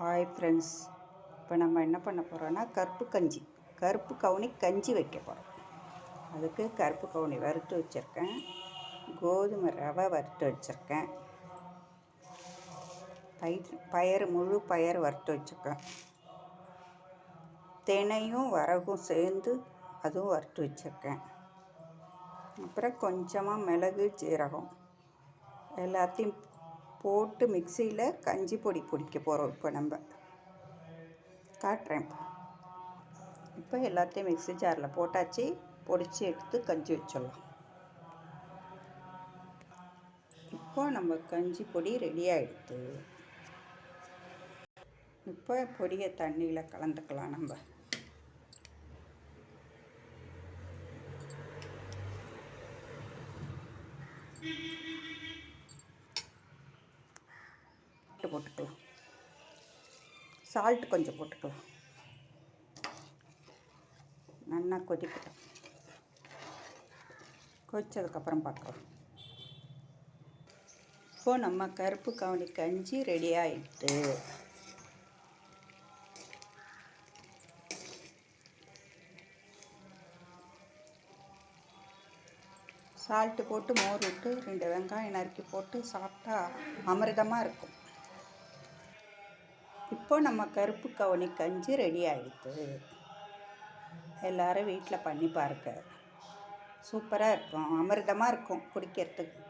Hi friends, இப்போ நம்ம என்ன பண்ண போகிறோன்னா கருப்பு கவுனி கஞ்சி வைக்க போகிறோம். அதுக்கு கருப்பு கவுனி வறுத்து வச்சுருக்கேன், கோதுமை ரவை வறுத்து வச்சுருக்கேன், முழு பயறு வறுத்து வச்சுருக்கேன், தினையும் வரகும் சேர்ந்து அதுவும் வறுத்து வச்சுருக்கேன். அப்புறம் கொஞ்சமாக மிளகு ஜீரகம் எல்லாத்தையும் போட்டு மிக்சியில் கஞ்சி பொடி பிடிக்க போகிறோம். இப்போ நம்ம காட்டுறேன். இப்போ எல்லாத்தையும் மிக்சி ஜாரில் போட்டாச்சு, பொடிச்சு எடுத்து கஞ்சி வச்சிடலாம். இப்போ நம்ம கஞ்சி பொடி ரெடி ஆகிடுது. இப்போ பொடியை தண்ணியில் கலந்துக்கலாம். நம்ம போட்டுக்கலாம், சால்ட் கொஞ்சம் போட்டுக்கலாம். நல்லா கொதிக்கட்டும், கொதிச்சதுக்கப்புறம் பார்க்கலாம். இப்போது நம்ம கருப்பு கவுனி கஞ்சி ரெடி ஆகிடுது. சால்ட்டு போட்டு மோர் விட்டு 2 வெங்காயம் நறுக்கி போட்டு சாப்பிட்டா அமிர்தமாக இருக்கும். இப்போ நம்ம கருப்பு கவுனி கஞ்சி ரெடி ஆகிடுது. எல்லோரும் வீட்டில் பண்ணி பாருங்க, சூப்பராக இருக்கும், அமிர்தமாக இருக்கும் குடிக்கிறதுக்கு.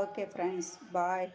ஓகே ஃப்ரெண்ட்ஸ், பாய்.